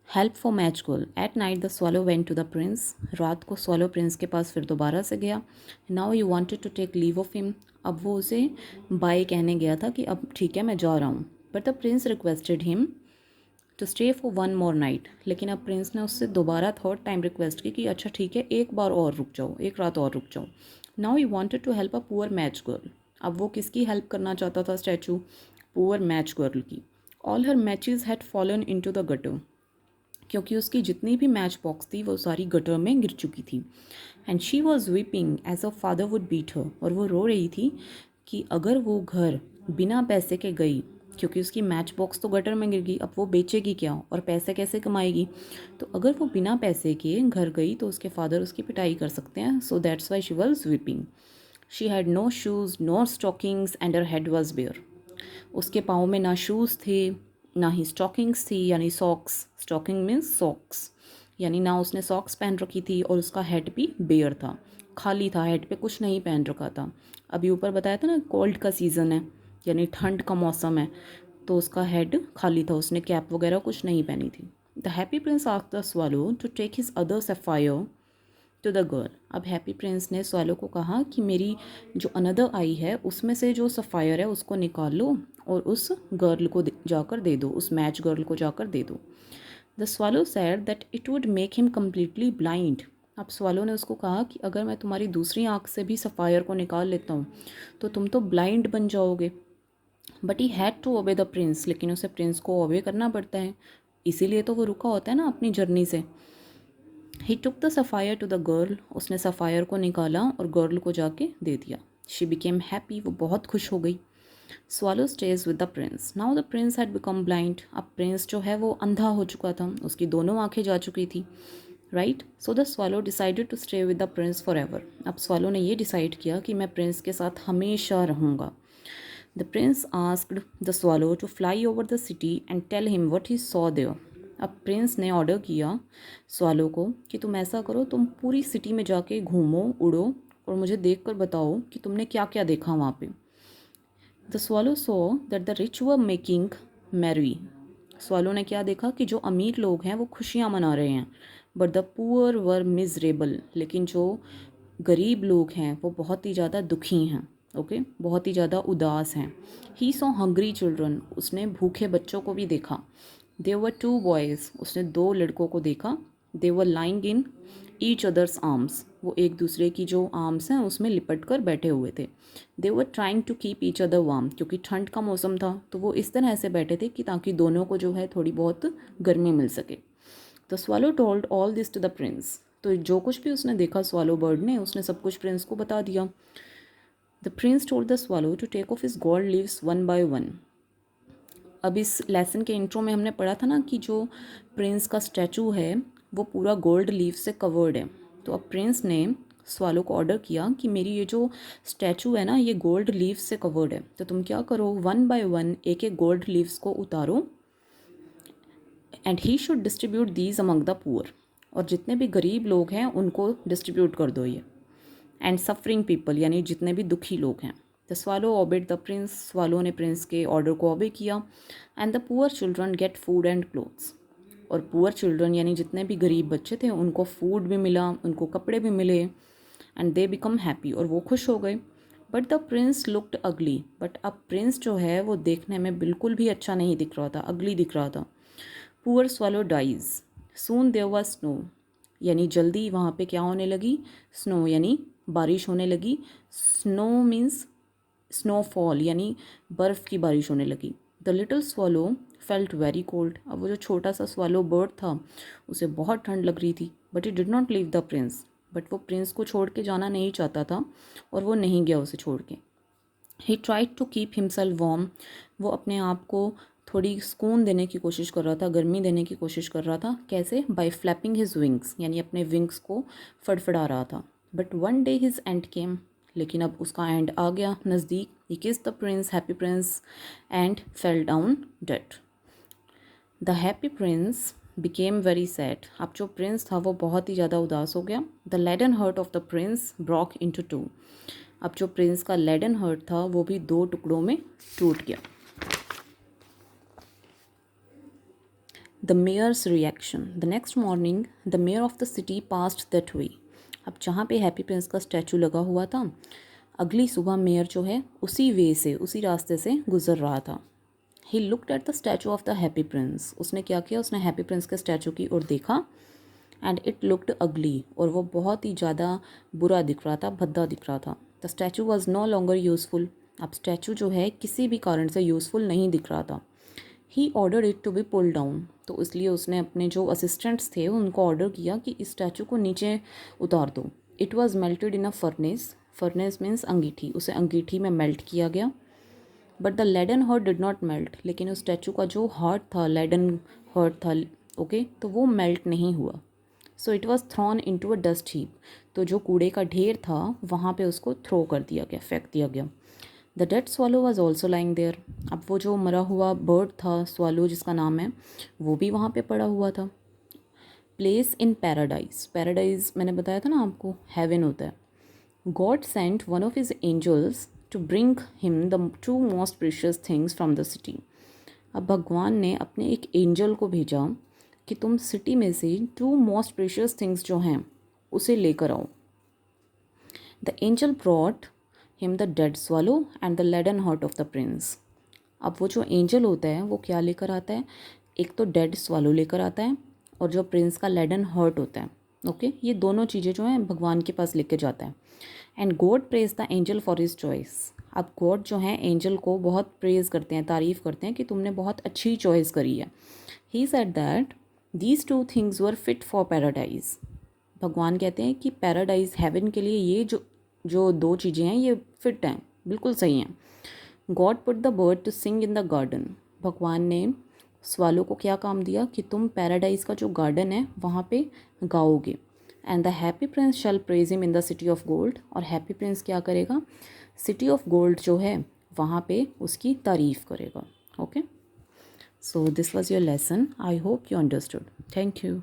Help for match girl. At night the swallow went to the prince. रात को swallow Prince के पास फिर दोबारा से गया। Now you wanted to take leave of him. अब वो उसे बाय कहने गया था कि अब ठीक है मैं जा रहा हूँ। But the prince requested him to stay for one more night. लेकिन अब प्रिंस ने उससे दोबारा थर्ड टाइम रिक्वेस्ट की कि अच्छा ठीक है एक बार और रुक जाओ, एक रात और रुक जाओ। Now you wanted to help a poor match girl. अब वो किसकी हेल्प करना चाहता था स्टैचू? पुअर मैच गर्ल की। All her matches had fallen into the gutter. क्योंकि उसकी जितनी भी मैच बॉक्स थी वो सारी गटर में गिर चुकी थी। And she was weeping as a father would beat her. और वो रो रही थी कि अगर वो घर बिना पैसे के गई, क्योंकि उसकी मैच बॉक्स तो गटर में गिर गई, अब वो बेचेगी क्या और पैसे कैसे कमाएगी? तो अगर वो बिना पैसे के घर गई तो उसके फादर उसकी पिटाई कर सकते हैं। So that's why she was weeping. She had no shoes no stockings and her head was bare. उसके पाँव में ना शूज़ थे ना ही स्टॉकिंग्स थी, यानी सॉक्स। स्टॉकिंग मीन्स सॉक्स, यानी ना उसने सॉक्स पहन रखी थी, और उसका हेड भी बेयर था, खाली था, हेड पे कुछ नहीं पहन रखा था। अभी ऊपर बताया था ना कोल्ड का सीज़न है, यानी ठंड का मौसम है, तो उसका हेड खाली था, उसने कैप वगैरह कुछ नहीं पहनी थी। The happy prince asked the swallow to take his other sapphire to the girl. अब हैप्पी प्रिंस ने स्वैलो को कहा कि मेरी जो अनदर आई है उसमें से जो सफ़ायर है उसको निकाल लो और उस गर्ल को जाकर दे दो, उस मैच गर्ल को जाकर दे दो। The swallow sad that it would make him completely blind. अब स्वैलो ने उसको कहा कि अगर मैं तुम्हारी दूसरी आँख से भी सफ़ायर को निकाल लेता हूँ तो तुम तो ब्लाइंड बन जाओगे। But he had to obey the prince. लेकिन उसे प्रिंस को ओबे करना पड़ता है, इसीलिए तो वो रुका होता है ना अपनी जर्नी से। He took the sapphire to the girl. उसने सफ़ायर को निकाला और गर्ल को जाके दे दिया। She became happy. वो बहुत खुश हो गई। Swallow stayed with the prince. Now the prince had become blind. अब प्रिंस जो है वो अंधा हो चुका था, उसकी दोनों आंखें जा चुकी थी। Right, so the swallow decided to stay with the prince forever. अब स्वालो ने ये डिसाइड किया कि मैं प्रिंस के साथ हमेशा रहूँगा। The prince asked the swallow to fly over the city and tell him what he saw there. अब प्रिंस ने ऑर्डर किया स्वालो को कि तुम ऐसा करो, तुम पूरी सिटी में जाके घूमो, उड़ो और मुझे देख कर बताओ कि तुमने क्या क्या देखा वहाँ पे। The swallow saw that the rich were making merry. Swallow ने क्या देखा कि जो अमीर लोग हैं वो खुशियाँ मना रहे हैं, but the poor were miserable. लेकिन जो गरीब लोग हैं वो बहुत ही ज़्यादा दुखी हैं। ओके, बहुत ही ज़्यादा उदास हैं। He saw hungry children. उसने भूखे बच्चों को भी देखा। There were two boys. उसने दो लड़कों को देखा। They were lying in each other's arms. वो एक दूसरे की जो आर्म्स हैं उसमें लिपट कर बैठे हुए थे। They were trying to keep each other warm. क्योंकि ठंड का मौसम था तो वो इस तरह से बैठे थे कि ताकि दोनों को जो है थोड़ी बहुत गर्मी मिल सके। The swallow told all this to the prince. तो जो कुछ भी उसने देखा स्वालो बर्ड ने, उसने सब कुछ प्रिंस को बता दिया। The prince told the swallow to take off his gold leaves one by one. अब इस लेसन के इंट्रो में हमने पढ़ा था ना कि जो प्रिंस का स्टैचू है वो पूरा गोल्ड लीफ से कवर्ड है। तो अब प्रिंस ने स्वालो को ऑर्डर किया कि मेरी ये जो स्टैचू है ना ये गोल्ड लीफ से कवर्ड है, तो तुम क्या करो, वन बाय वन एक एक गोल्ड लीव्स को उतारो। And he should distribute these among the poor. और जितने भी गरीब लोग हैं उनको डिस्ट्रीब्यूट कर दो ये। एंड सफरिंग पीपल, यानी जितने भी दुखी लोग हैं। The swallow obeyed the prince. Swallow ने प्रिंस के ऑर्डर को ओबे किया। And the poor children get food and clothes. और पुअर चिल्ड्रन यानी जितने भी गरीब बच्चे थे उनको फूड भी मिला, उनको कपड़े भी मिले। एंड दे बिकम हैप्पी, और वो खुश हो गए। बट द प्रिंस लुक्ड अगली। बट अब प्रिंस जो है वो देखने में बिल्कुल भी अच्छा नहीं दिख रहा था, अगली दिख रहा था। Poor swallow dies. Soon there was snow, यानी जल्दी वहाँ पे क्या होने लगी, स्नो यानी बारिश होने लगी। स्नो मीन्स स्नोफॉल, यानी बर्फ़ की बारिश होने लगी। The little swallow felt very cold. अब वो जो छोटा सा स्वॉलो बर्ड था उसे बहुत ठंड लग रही थी। But he did not leave the Prince. But वो प्रिंस को छोड़ के जाना नहीं चाहता था और वो नहीं गया उसे छोड़ के। He tried to keep himself warm. वो अपने आप को थोड़ी सुकून देने की कोशिश कर रहा था, गर्मी देने की कोशिश कर रहा था। कैसे? बाय फ्लैपिंग हिज विंग्स, यानी अपने विंग्स को फड़फड़ा रहा था। But one day his end came. लेकिन अब उसका एंड आ गया नज़दीक। He kissed the prince, happy prince, and fell down dead. The happy prince became very sad. अब जो प्रिंस था वो बहुत ही ज़्यादा उदास हो गया। The leaden heart of the prince broke into two. अब जो प्रिंस का लेडन हर्ट था वो भी दो टुकड़ों में टूट गया। The mayor's reaction. The next morning the mayor of the city passed that way. अब जहाँ पे हैप्पी प्रिंस का स्टैचू लगा हुआ था, अगली सुबह मेयर जो है उसी वे से, उसी रास्ते से गुजर रहा था। He looked at the statue of the happy Prince. उसने क्या किया, उसने हैप्पी प्रिंस के स्टैचू की ओर देखा। एंड इट लुक्ड अगली, और वो बहुत ही ज़्यादा बुरा दिख रहा था, भद्दा दिख रहा था। The statue was no longer useful. अब स्टैचू जो है किसी भी कारण से यूज़फुल नहीं दिख रहा था। He order it to be pull down. तो इसलिए उसने अपने जो असिस्टेंट्स थे उनको ऑर्डर किया कि इस स्टैचू को नीचे उतार दो। It was melted in a furnace. Furnace means अंगीठी, उसे अंगीठी में मेल्ट किया गया। But the leaden heart did not melt. लेकिन उस स्टैचू का जो हार्ट था, लेडन हार्ट था, ओके, तो वो मेल्ट नहीं हुआ। So it was thrown into a dust heap. तो जो कूड़े का ढेर था वहाँ पे उसको थ्रो कर दिया गया, फेंक दिया गया। The dead swallow was also lying there. अब वो जो मरा हुआ बर्ड था, swallow जिसका नाम है, वो भी वहाँ पे पड़ा हुआ था। Place in paradise. पैराडाइज मैंने बताया था ना आपको, हेवन होता है। God sent one of his angels to bring him the two most precious things from the city. अब भगवान ने अपने एक एंजल को भेजा कि तुम सिटी में से टू मोस्ट प्रीशियस थिंग्स जो हैं उसे लेकर आओ। The angel brought him the dead swallow and the leaden heart of the prince. अब वो जो एंजल होता है वो क्या लेकर आता है, एक तो डेड swallow लेकर आता है, और जो प्रिंस का लेडन हार्ट होता है, ओके, ये दोनों चीज़ें जो हैं भगवान के पास लेके जाता है। And God praise the angel for his choice. अब गॉड जो है एंजल को बहुत प्रेज करते हैं, तारीफ़ करते हैं कि तुमने बहुत अच्छी चॉइस करी है। He said that these two things were fit for paradise. भगवान कहते हैं कि पैराडाइज, हेवन के लिए ये जो दो चीज़ें हैं ये फिट हैं, बिल्कुल सही हैं। God put the bird to sing in the garden. भगवान ने स्वालो को क्या काम दिया कि तुम पैराडाइज का जो गार्डन है वहाँ पे गाओगे। And the happy prince shall praise him in the city of gold. और हैप्पी प्रिंस क्या करेगा, सिटी ऑफ गोल्ड जो है वहाँ पे उसकी तारीफ़ करेगा। Okay, so this was your lesson. I hope you understood. Thank you.